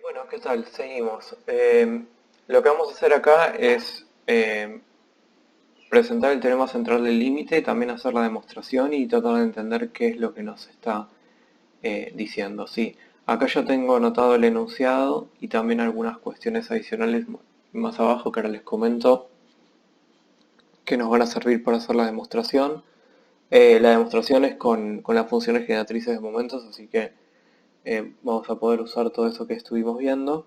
Bueno, ¿qué tal? Seguimos. Lo que vamos a hacer acá es presentar el teorema central del límite, también hacer la demostración y tratar de entender qué es lo que nos está diciendo. Sí, acá ya tengo anotado el enunciado y también algunas cuestiones adicionales más abajo que ahora les comento que nos van a servir para hacer la demostración. La demostración es con las funciones generatrices de momentos, así que vamos a poder usar todo eso que estuvimos viendo.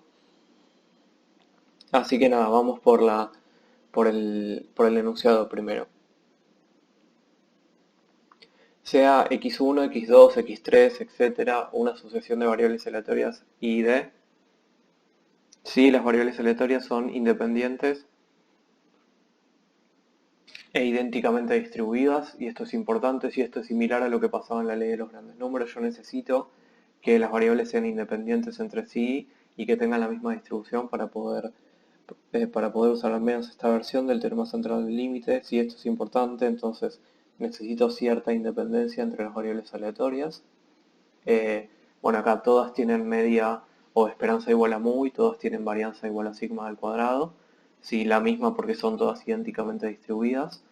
Así que nada, vamos por el enunciado primero. Sea x1, x2, x3, etcétera, una sucesión de variables aleatorias I y D, si las variables aleatorias son independientes e idénticamente distribuidas, y esto es importante, si esto es similar a lo que pasaba en la ley de los grandes números, yo necesito que las variables sean independientes entre sí y que tengan la misma distribución para poder usar al menos esta versión del teorema central del límite. Si esto es importante, entonces necesito cierta independencia entre las variables aleatorias. Bueno, acá todas tienen media o esperanza igual a mu y todas tienen varianza igual a sigma al cuadrado. Sí, la misma porque son todas idénticamente distribuidas.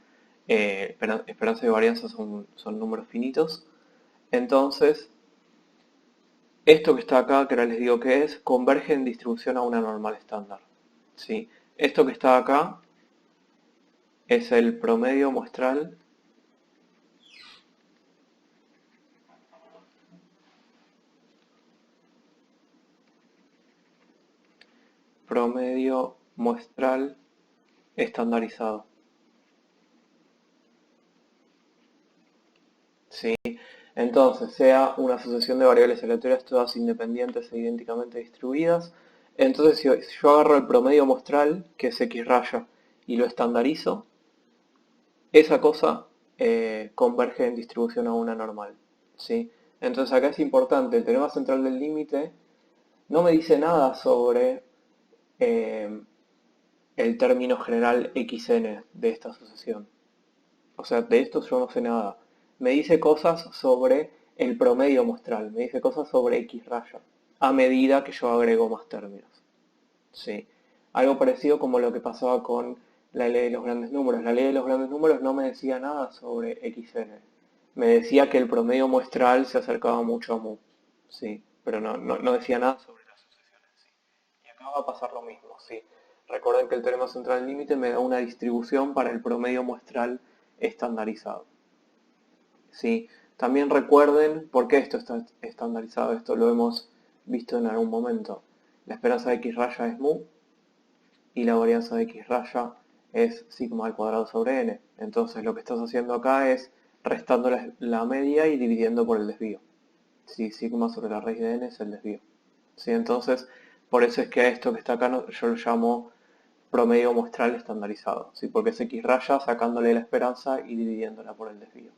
Esperanza y varianza son números finitos. Entonces, esto que está acá, que ahora les digo que es, converge en distribución a una normal estándar. ¿Sí? Esto que está acá es el promedio muestral estandarizado. ¿Sí? Entonces, sea una sucesión de variables aleatorias todas independientes e idénticamente distribuidas. Entonces, si yo agarro el promedio muestral, que es x raya, y lo estandarizo, esa cosa converge en distribución a una normal. ¿Sí? Entonces, acá es importante, el teorema central del límite no me dice nada sobre eh, el término general xn de esta sucesión. O sea, de esto yo no sé nada. Me dice cosas sobre el promedio muestral, me dice cosas sobre x raya, a medida que yo agrego más términos. Sí. Algo parecido como lo que pasaba con la ley de los grandes números. La ley de los grandes números no me decía nada sobre xn. Me decía que el promedio muestral se acercaba mucho a mu. Sí, pero no decía nada sobre la sucesión en sí. Y acá va a pasar lo mismo, sí. Recuerden que el teorema central del límite me da una distribución para el promedio muestral estandarizado. ¿Sí? También recuerden por qué esto está estandarizado, esto lo hemos visto en algún momento. La esperanza de x raya es mu y la varianza de x raya es sigma al cuadrado sobre n. Entonces lo que estás haciendo acá es restando la media y dividiendo por el desvío. Si sigma sobre la raíz de n es el desvío. ¿Sí? Entonces, por eso es que a esto que está acá yo lo llamo promedio muestral estandarizado, ¿sí? Porque es x raya sacándole la esperanza y dividiéndola por el desvío.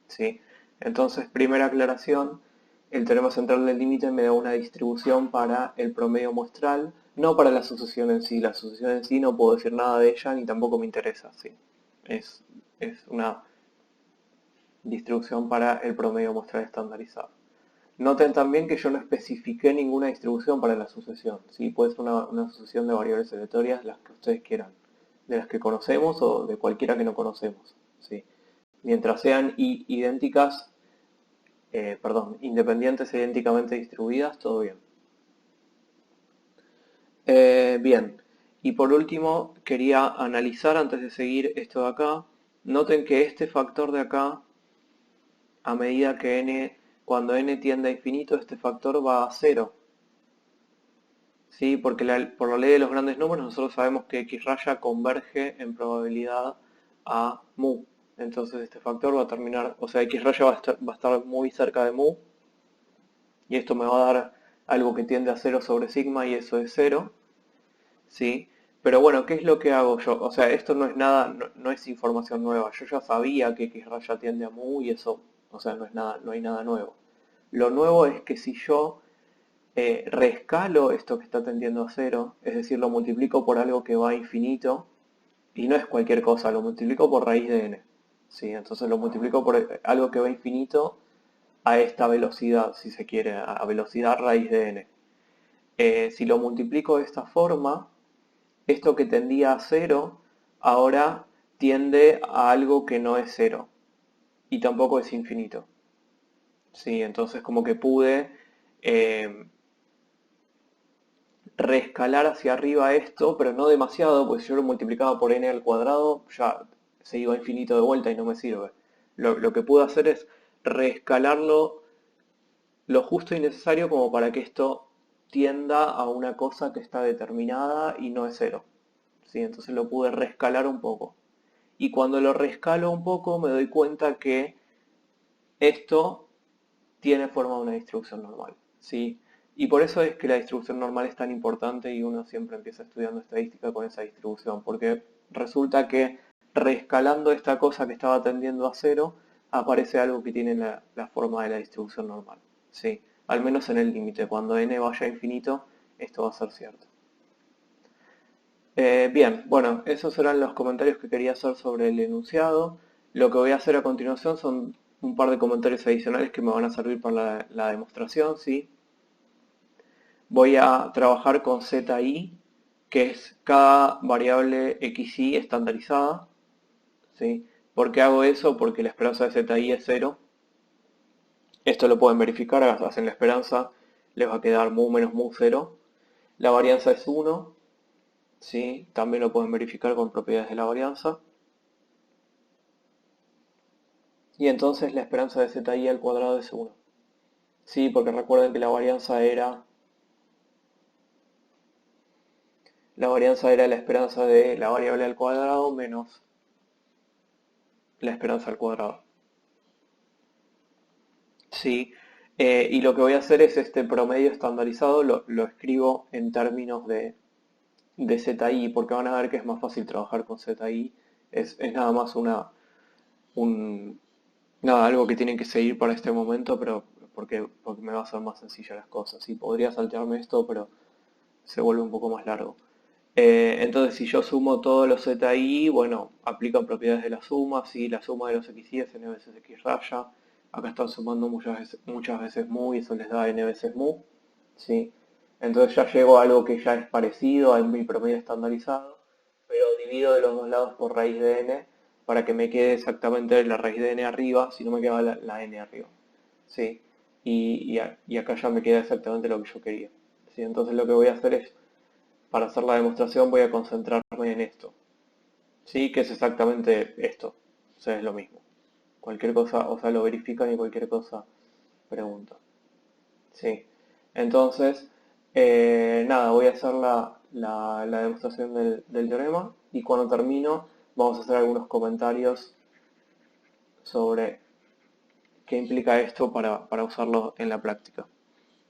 ¿Sí? Entonces, primera aclaración, el teorema central del límite me da una distribución para el promedio muestral, no para la sucesión en sí. La sucesión en sí no puedo decir nada de ella ni tampoco me interesa. ¿Sí? Es, es una distribución para el promedio muestral estandarizado. Noten también que yo no especifiqué ninguna distribución para la sucesión. ¿Sí? Puede ser una sucesión de variables aleatorias, las que ustedes quieran, de las que conocemos o de cualquiera que no conocemos. ¿Sí? Mientras sean idénticas, independientes e idénticamente distribuidas, todo bien. Bien, y por último quería analizar antes de seguir esto de acá. Noten que este factor de acá, a medida que cuando n tiende a infinito, este factor va a cero. ¿Sí? Porque por la ley de los grandes números nosotros sabemos que x raya converge en probabilidad a mu. Entonces este factor va a terminar, o sea, x raya va a estar muy cerca de mu y esto me va a dar algo que tiende a 0 sobre sigma y eso es 0, ¿sí? Pero bueno, ¿qué es lo que hago yo? O sea, esto no es nada, no es información nueva. Yo ya sabía que x raya tiende a mu y eso, o sea, no es nada, no hay nada nuevo. Lo nuevo es que si yo reescalo esto que está tendiendo a 0, es decir, lo multiplico por algo que va a infinito, y no es cualquier cosa, lo multiplico por raíz de n. ¿Sí? Entonces lo multiplico por algo que va a infinito a esta velocidad, si se quiere, a velocidad raíz de n. si lo multiplico de esta forma, esto que tendía a 0, ahora tiende a algo que no es 0 y tampoco es infinito. ¿Sí? Entonces como que pude reescalar hacia arriba esto, pero no demasiado, porque si yo lo multiplicaba por n al cuadrado, ya se iba a infinito de vuelta y no me sirve. Lo que pude hacer es reescalarlo lo justo y necesario como para que esto tienda a una cosa que está determinada y no es 0. ¿Sí? Entonces lo pude reescalar un poco. Y cuando lo reescalo un poco me doy cuenta que esto tiene forma de una distribución normal. ¿Sí? Y por eso es que la distribución normal es tan importante y uno siempre empieza estudiando estadística con esa distribución, porque resulta que reescalando esta cosa que estaba tendiendo a 0, aparece algo que tiene la forma de la distribución normal. ¿Sí? Al menos en el límite, cuando n vaya a infinito, esto va a ser cierto. Bien, bueno, esos eran los comentarios que quería hacer sobre el enunciado. Lo que voy a hacer a continuación son un par de comentarios adicionales que me van a servir para la demostración, ¿sí? Voy a trabajar con zi, que es cada variable xi estandarizada, ¿sí? ¿Por qué hago eso? Porque la esperanza de zi es 0. Esto lo pueden verificar, hacen la esperanza, les va a quedar mu menos mu 0. La varianza es 1, ¿sí? También lo pueden verificar con propiedades de la varianza. Y entonces la esperanza de zi al cuadrado es 1. Sí, porque recuerden que la varianza era la esperanza de la variable al cuadrado menos la esperanza al cuadrado. Sí, y lo que voy a hacer es este promedio estandarizado, lo escribo en términos de zi, porque van a ver que es más fácil trabajar con zi. Es nada más algo que tienen que seguir para este momento, pero porque me va a ser más sencilla las cosas. Sí, podría saltearme esto, pero se vuelve un poco más largo. Entonces, si yo sumo todos los zi, bueno, aplican propiedades de la suma, ¿sí? La suma de los xy es n veces x raya. Acá están sumando muchas veces mu y eso les da n veces mu, ¿sí? Entonces ya llego a algo que ya es parecido a mi promedio estandarizado, pero divido de los dos lados por raíz de n para que me quede exactamente la raíz de n arriba, si no me queda la n arriba, ¿sí? Y acá ya me queda exactamente lo que yo quería, ¿sí? Entonces lo que voy a hacer es, para hacer la demostración voy a concentrarme en esto, ¿sí? Que es exactamente esto, o sea, es lo mismo. Cualquier cosa, o sea, lo verifican y cualquier cosa preguntan. Sí. Entonces, nada, voy a hacer la demostración del teorema y cuando termino vamos a hacer algunos comentarios sobre qué implica esto para usarlo en la práctica.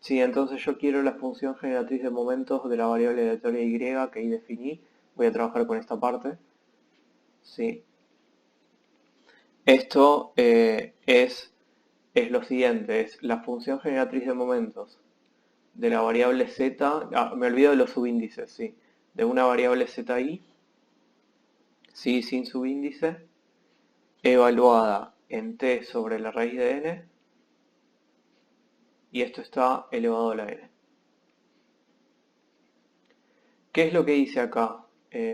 Sí, entonces yo quiero la función generatriz de momentos de la variable aleatoria y que ahí definí. Voy a trabajar con esta parte. Sí. Esto es lo siguiente, es la función generatriz de momentos de la variable z, me olvido de los subíndices, sí, de una variable zi, sí, sin subíndice, evaluada en t sobre la raíz de n, y esto está elevado a la n. ¿Qué es lo que hice acá?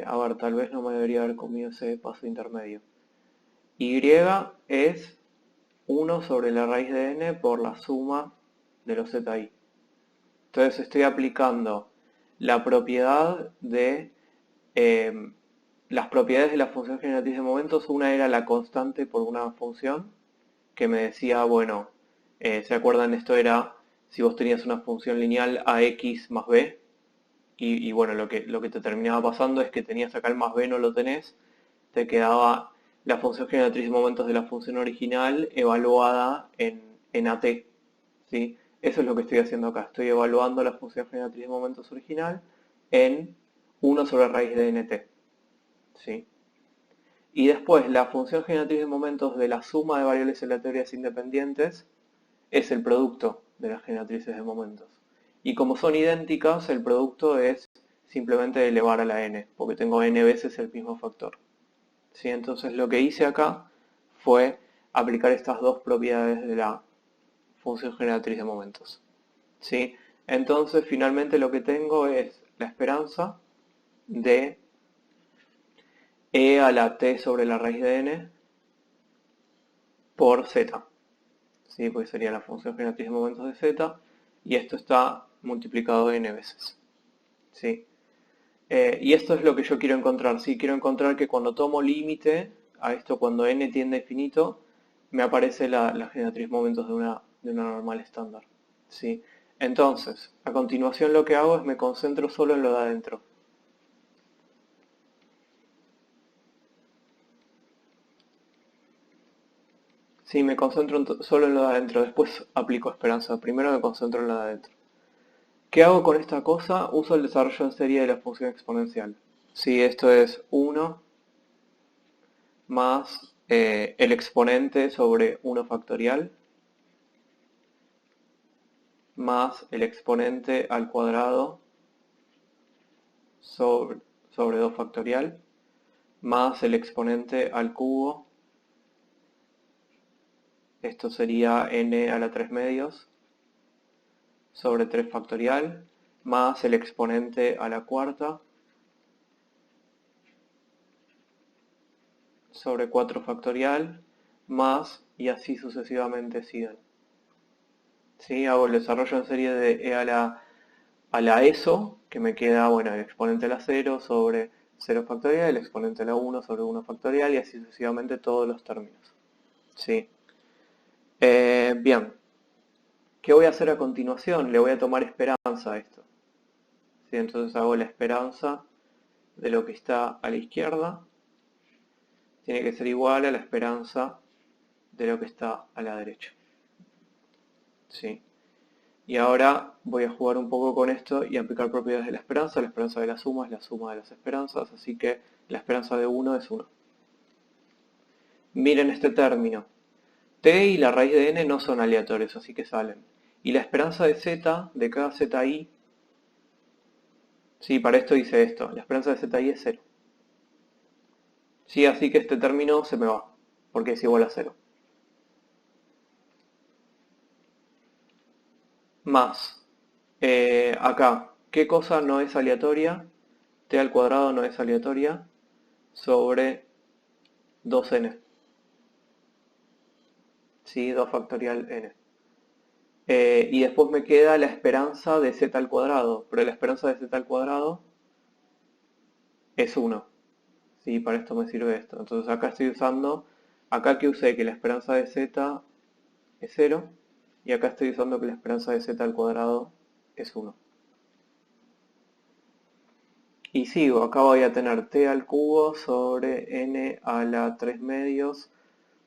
A ver, tal vez no me debería haber comido ese paso intermedio. Y es 1 sobre la raíz de n por la suma de los zi. Entonces estoy aplicando la propiedad de las propiedades de la función generatriz de momentos. Una era la constante por una función que me decía, bueno, ¿se acuerdan? Esto era si vos tenías una función lineal ax más b y bueno, lo que te terminaba pasando es que tenías acá el más b, no lo tenés, te quedaba la función generatriz de momentos de la función original evaluada en at, ¿sí? Eso es lo que estoy haciendo acá, estoy evaluando la función generatriz de momentos original en 1 sobre raíz de nt, ¿sí? Y después la función generatriz de momentos de la suma de variables aleatorias independientes es el producto de las generatrices de momentos. Y como son idénticas, el producto es simplemente elevar a la n, porque tengo n veces el mismo factor. ¿Sí? Entonces lo que hice acá fue aplicar estas dos propiedades de la función generatriz de momentos. ¿Sí? Entonces finalmente lo que tengo es la esperanza de e a la t sobre la raíz de n por z. ¿Sí? Porque sería la función generatriz de momentos de z y esto está multiplicado n veces. ¿Sí? Y esto es lo que yo quiero encontrar. Sí, quiero encontrar que cuando tomo límite a esto, cuando n tiende a infinito, me aparece la generatriz momentos de una normal estándar. ¿Sí? Entonces, a continuación lo que hago es me concentro solo en lo de adentro. Sí, me concentro solo en lo de adentro, después aplico esperanza. Primero me concentro en lo de adentro. ¿Qué hago con esta cosa? Uso el desarrollo en serie de la función exponencial. Sí, esto es 1 más el exponente sobre 1 factorial más el exponente al cuadrado sobre 2 factorial más el exponente al cubo. Esto sería n a la 3 medios sobre 3 factorial más el exponente a la cuarta sobre 4 factorial más y así sucesivamente siguen. ¿Sí? Hago el desarrollo en serie de e a la ESO, que me queda, bueno, el exponente a la 0 sobre 0 factorial, el exponente a la 1 sobre 1 factorial y así sucesivamente todos los términos. ¿Sí? Bien, ¿qué voy a hacer a continuación? Le voy a tomar esperanza a esto. ¿Sí? Entonces hago la esperanza de lo que está a la izquierda. Tiene que ser igual a la esperanza de lo que está a la derecha. ¿Sí? Y ahora voy a jugar un poco con esto y aplicar propiedades de la esperanza. La esperanza de la suma es la suma de las esperanzas, así que la esperanza de 1 es 1. Miren este término. T y la raíz de n no son aleatorios, así que salen. Y la esperanza de z, de cada zi, sí, para esto hice esto, la esperanza de zi es 0. Sí, así que este término se me va, porque es igual a 0. Más, acá, ¿qué cosa no es aleatoria? T al cuadrado no es aleatoria sobre 2n. Sí, 2 factorial n. Y después me queda la esperanza de z al cuadrado, pero la esperanza de z al cuadrado es 1. Sí, para esto me sirve esto. Entonces acá estoy usando, acá que usé que la esperanza de z es 0, y acá estoy usando que la esperanza de z al cuadrado es 1. Y sigo, acá voy a tener t al cubo sobre n a la 3 medios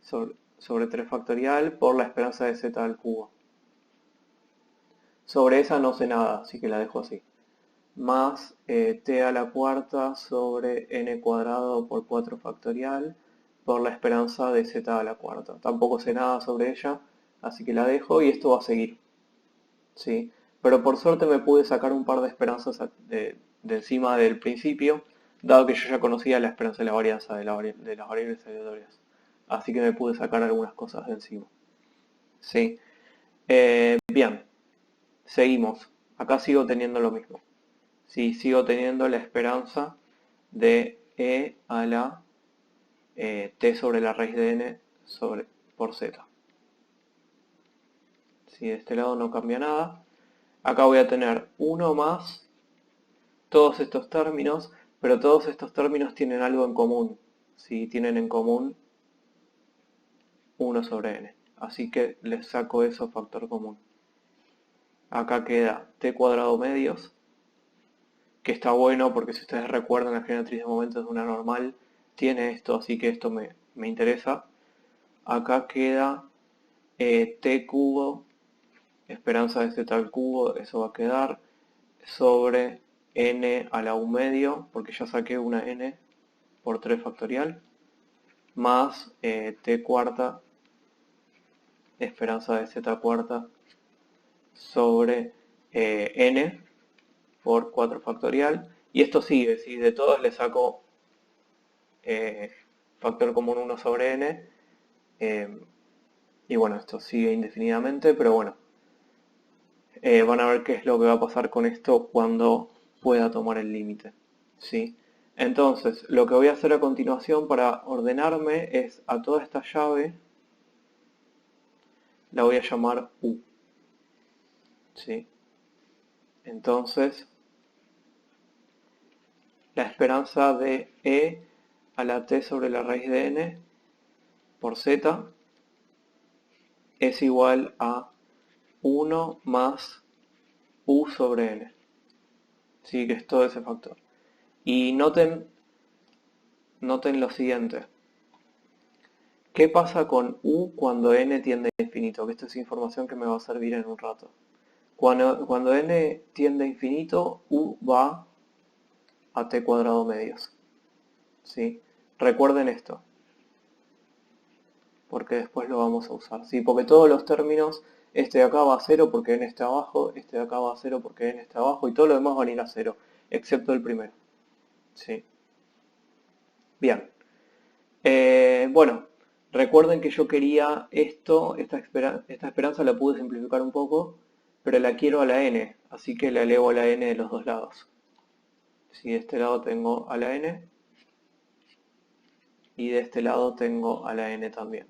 sobre 3 factorial por la esperanza de z al cubo. Sobre esa no sé nada, así que la dejo así. Más t a la cuarta sobre n cuadrado por 4 factorial por la esperanza de z a la cuarta. Tampoco sé nada sobre ella, así que la dejo y esto va a seguir. ¿Sí? Pero por suerte me pude sacar un par de esperanzas de encima del principio, dado que yo ya conocía la esperanza de la varianza de las variables aleatorias. Así que me pude sacar algunas cosas de encima. ¿Sí? Bien, seguimos. Acá sigo teniendo lo mismo. Sí, sigo teniendo la esperanza de e a la t sobre la raíz de n por z. Si de este lado no cambia nada. Acá voy a tener 1 más todos estos términos, pero todos estos términos tienen algo en común. Si tienen en común 1 sobre n. Así que les saco eso factor común. Acá queda t cuadrado medios, que está bueno porque si ustedes recuerdan la generatriz de momentos de una normal, tiene esto, así que esto me interesa. Acá queda t cubo, esperanza de z al cubo, eso va a quedar, sobre n a la 1 medio, porque ya saqué una n por 3 factorial, más t cuarta, esperanza de z cuarta, sobre n por 4 factorial, y esto sigue, si de todos le saco factor común 1 sobre n, y bueno, esto sigue indefinidamente, pero bueno, van a ver qué es lo que va a pasar con esto cuando pueda tomar el límite. ¿Sí? Entonces, lo que voy a hacer a continuación para ordenarme es a toda esta llave la voy a llamar U. ¿Sí? Entonces, la esperanza de E a la t sobre la raíz de n por z es igual a 1 más u sobre n. Sí, que es todo ese factor. Y noten lo siguiente. ¿Qué pasa con u cuando n tiende a infinito? Que esto es información que me va a servir en un rato. Cuando n tiende a infinito, u va a t cuadrado medios. ¿Sí? Recuerden esto, porque después lo vamos a usar. ¿Sí? Porque todos los términos, este de acá va a 0 porque n está abajo, este de acá va a 0 porque n está abajo, y todo lo demás van a ir a 0, excepto el primero. ¿Sí? Bien. Bueno, recuerden que yo quería esta esperanza la pude simplificar un poco, pero la quiero a la n, así que la elevo a la n de los dos lados. Si de este lado tengo a la n, y de este lado tengo a la n también.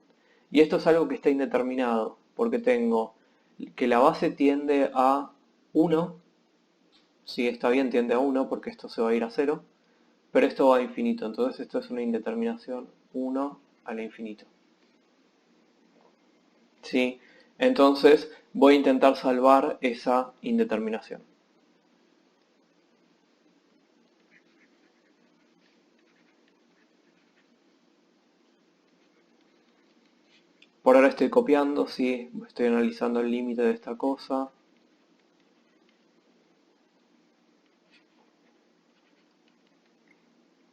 Y esto es algo que está indeterminado, porque tengo que la base tiende a 1, si está bien tiende a 1, porque esto se va a ir a 0, pero esto va a infinito, entonces esto es una indeterminación 1 al infinito. ¿Sí? Entonces voy a intentar salvar esa indeterminación. Por ahora estoy copiando, sí, estoy analizando el límite de esta cosa.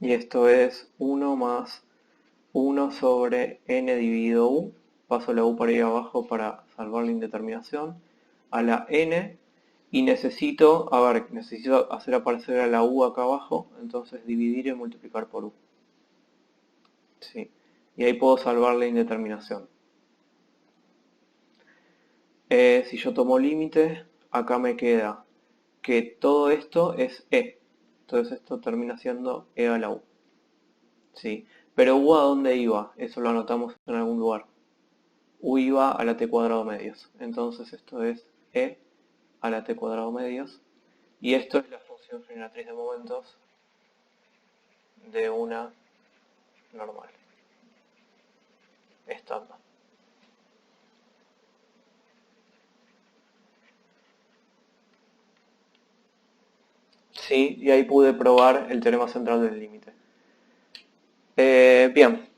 Y esto es 1 más 1 sobre n dividido u. Paso la u para ahí abajo para salvar la indeterminación. A la n. Y necesito hacer aparecer a la u acá abajo. Entonces dividir y multiplicar por u. Sí. Y ahí puedo salvar la indeterminación. Si yo tomo límite, acá me queda que todo esto es e. Entonces esto termina siendo e a la u. ¿Sí? Pero u a dónde iba, eso lo anotamos en algún lugar. U iba a la t cuadrado medios. Entonces esto es e a la t cuadrado medios. Y esto es la función generatriz de momentos de una normal, estándar. Sí, y ahí pude probar el teorema central del límite. Bien.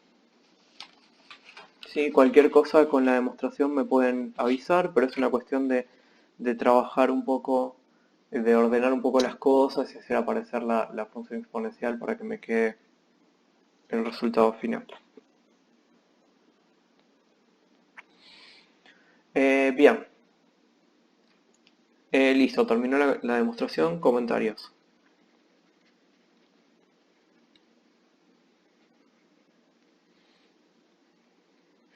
Sí, cualquier cosa con la demostración me pueden avisar, pero es una cuestión de trabajar un poco, de ordenar un poco las cosas y hacer aparecer la función exponencial para que me quede el resultado final. Bien. Listo, terminó la demostración. Comentarios.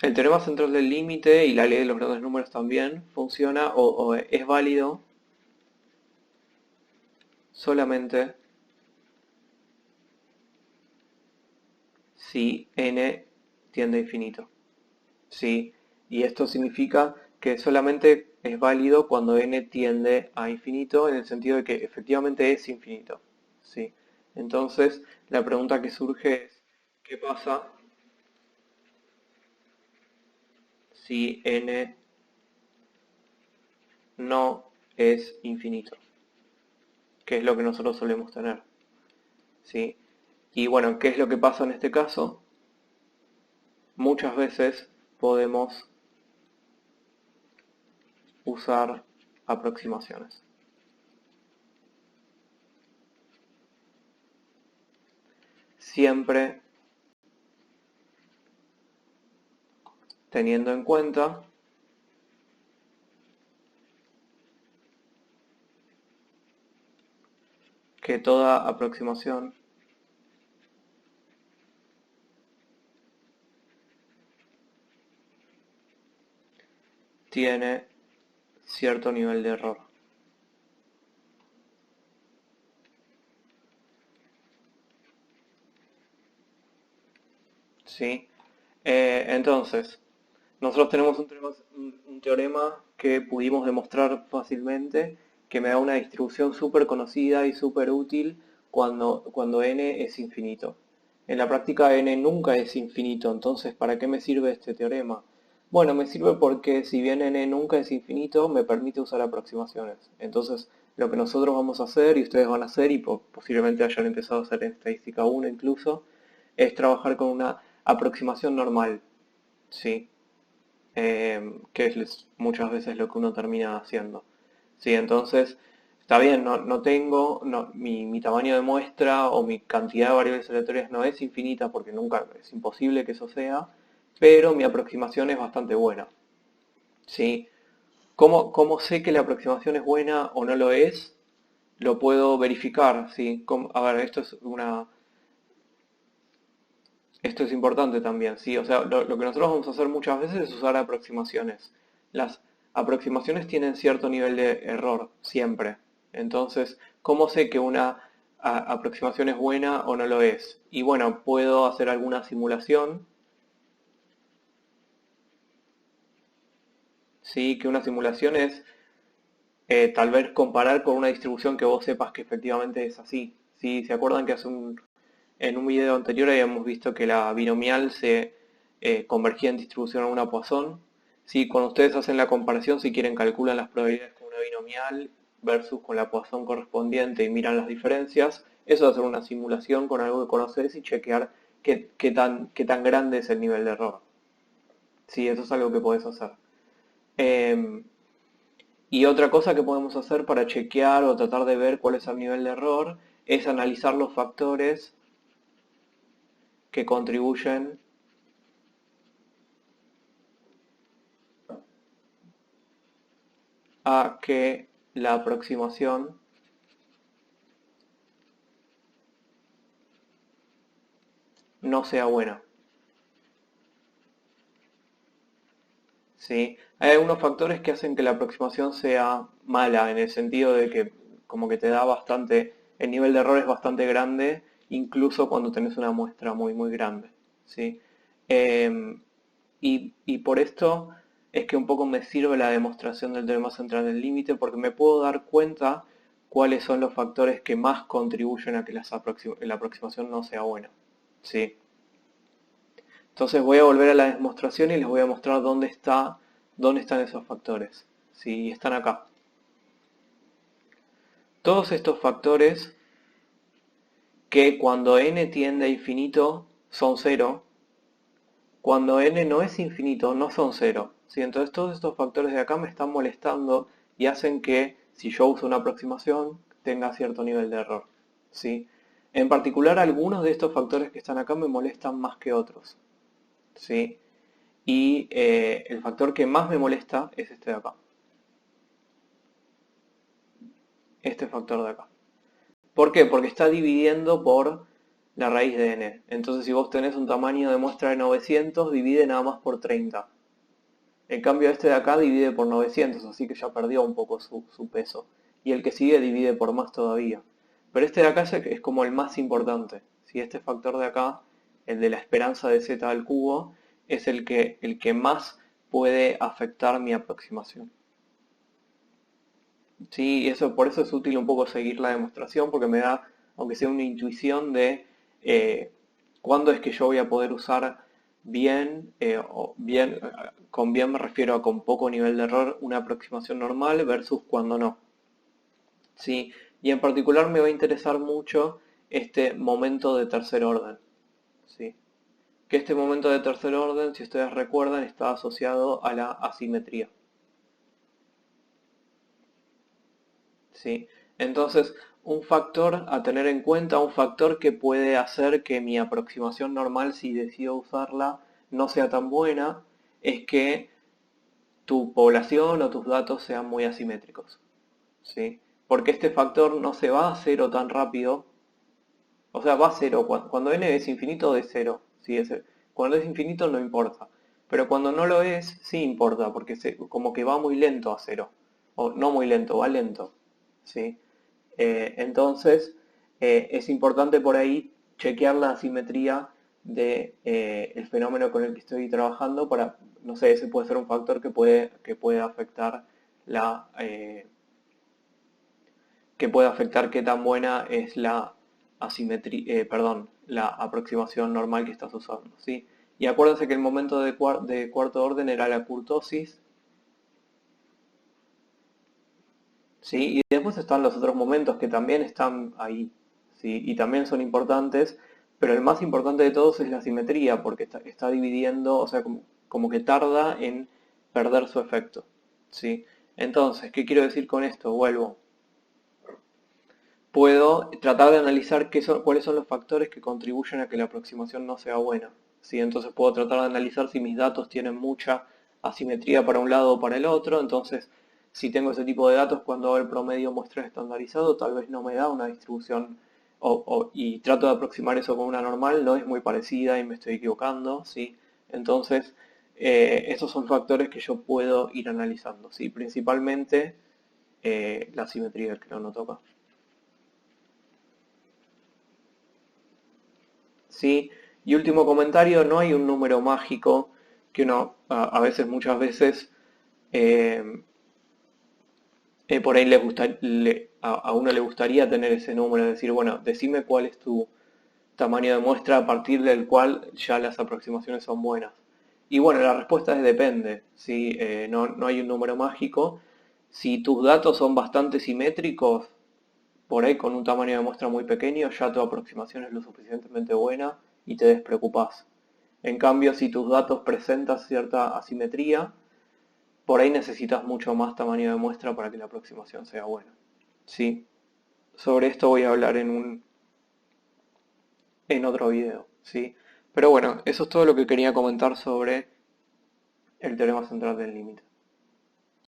El teorema central del límite y la ley de los grandes números también funciona o es válido solamente si n tiende a infinito. ¿Sí? Y esto significa que solamente es válido cuando n tiende a infinito, en el sentido de que efectivamente es infinito. ¿Sí? Entonces, la pregunta que surge es, ¿qué pasa si n no es infinito? Que es lo que nosotros solemos tener. ¿Sí? Y bueno, ¿qué es lo que pasa en este caso? Muchas veces podemos usar aproximaciones. Siempre teniendo en cuenta que toda aproximación tiene cierto nivel de error. ¿sí? Entonces, nosotros tenemos un teorema que pudimos demostrar fácilmente que me da una distribución súper conocida y súper útil cuando n es infinito. En la práctica n nunca es infinito, entonces ¿para qué me sirve este teorema? Bueno, me sirve porque si bien n nunca es infinito, me permite usar aproximaciones. Entonces, lo que nosotros vamos a hacer, y ustedes van a hacer, y posiblemente hayan empezado a hacer en estadística 1 incluso, es trabajar con una aproximación normal, ¿sí? Que es muchas veces lo que uno termina haciendo. Sí, entonces, está bien, no tengo, mi tamaño de muestra o mi cantidad de variables aleatorias no es infinita porque nunca es imposible que eso sea, pero mi aproximación es bastante buena. ¿Sí? ¿Cómo sé que la aproximación es buena o no lo es? Lo puedo verificar, ¿sí? A ver, esto es importante también, ¿sí? O sea, lo que nosotros vamos a hacer muchas veces es usar aproximaciones. Las aproximaciones tienen cierto nivel de error, siempre. Entonces, ¿cómo sé que una aproximación es buena o no lo es? Y bueno, puedo hacer alguna simulación, ¿sí? Que una simulación es tal vez comparar con una distribución que vos sepas que efectivamente es así. ¿Sí? ¿Se acuerdan que en un video anterior habíamos visto que la binomial se convergía en distribución a una Poisson? ¿Sí? Cuando ustedes hacen la comparación, si quieren calculan las probabilidades con una binomial versus con la Poisson correspondiente y miran las diferencias, eso es hacer una simulación con algo que conoces y chequear qué tan grande es el nivel de error. Sí, eso es algo que podés hacer. Em, y otra cosa que podemos hacer para chequear o tratar de ver cuál es el nivel de error es analizar los factores que contribuyen a que la aproximación no sea buena. ¿Sí? Hay algunos factores que hacen que la aproximación sea mala, en el sentido de que como que te da bastante, el nivel de error es bastante grande, incluso cuando tenés una muestra muy muy grande. ¿Sí? Em, y por esto es que un poco me sirve la demostración del teorema central del límite, porque me puedo dar cuenta cuáles son los factores que más contribuyen a que la aproximación no sea buena. ¿Sí? Entonces voy a volver a la demostración y les voy a mostrar dónde están esos factores. ¿Sí? Están acá. Todos estos factores que cuando n tiende a infinito son 0, cuando n no es infinito no son 0. ¿Sí? Entonces todos estos factores de acá me están molestando y hacen que si yo uso una aproximación tenga cierto nivel de error. ¿Sí? En particular algunos de estos factores que están acá me molestan más que otros. ¿Sí? Y el factor que más me molesta es este de acá. Este factor de acá. ¿Por qué? Porque está dividiendo por la raíz de n. Entonces si vos tenés un tamaño de muestra de 900, divide nada más por 30. En cambio este de acá divide por 900, así que ya perdió un poco su peso. Y el que sigue divide por más todavía. Pero este de acá es como el más importante. Si este factor de acá, el de la esperanza de z al cubo, es el que más puede afectar mi aproximación. Sí, por eso es útil un poco seguir la demostración, porque me da, aunque sea una intuición de eh, cuándo es que yo voy a poder usar bien, con bien me refiero a con poco nivel de error, una aproximación normal versus cuando no. Sí, y en particular me va a interesar mucho este momento de tercer orden. Sí, que este momento de tercer orden, si ustedes recuerdan, está asociado a la asimetría. ¿Sí? Entonces, un factor a tener en cuenta, un factor que puede hacer que mi aproximación normal, si decido usarla, no sea tan buena, es que tu población o tus datos sean muy asimétricos. ¿Sí? Porque este factor no se va a cero tan rápido, o sea, va a cero, cuando n es infinito es cero, ¿sí? Cuando es infinito no importa, pero cuando no lo es, sí importa, porque como que va muy lento a cero, o no muy lento, va lento, ¿sí? Entonces, es importante por ahí chequear la asimetría de el fenómeno con el que estoy trabajando para, no sé, ese puede ser un factor que puede afectar que puede afectar qué tan buena es la asimetría, la aproximación normal que estás usando, ¿sí? Y acuérdense que el momento de cuarto orden era la kurtosis, ¿sí? Y después están los otros momentos que también están ahí, ¿sí? Y también son importantes, pero el más importante de todos es la simetría, porque está dividiendo, o sea, como que tarda en perder su efecto, ¿sí? Entonces, ¿qué quiero decir con esto? Vuelvo. Puedo tratar de analizar cuáles son los factores que contribuyen a que la aproximación no sea buena, ¿sí? Entonces puedo tratar de analizar si mis datos tienen mucha asimetría para un lado o para el otro. Entonces, si tengo ese tipo de datos, cuando hago el promedio muestral estandarizado, tal vez no me da una distribución y trato de aproximar eso con una normal, no es muy parecida y me estoy equivocando, ¿sí? Entonces, estos son factores que yo puedo ir analizando, ¿sí? Principalmente la asimetría que no toca. ¿Sí? Y último comentario, no hay un número mágico que uno a veces, muchas veces, eh, por ahí a uno le gustaría tener ese número, decir, bueno, decime cuál es tu tamaño de muestra a partir del cual ya las aproximaciones son buenas. Y bueno, la respuesta es depende, ¿sí? No hay un número mágico. Si tus datos son bastante simétricos, por ahí con un tamaño de muestra muy pequeño ya tu aproximación es lo suficientemente buena y te despreocupás. En cambio, si tus datos presentan cierta asimetría, por ahí necesitas mucho más tamaño de muestra para que la aproximación sea buena. ¿Sí? Sobre esto voy a hablar en otro video. ¿Sí? Pero bueno, eso es todo lo que quería comentar sobre el teorema central del límite.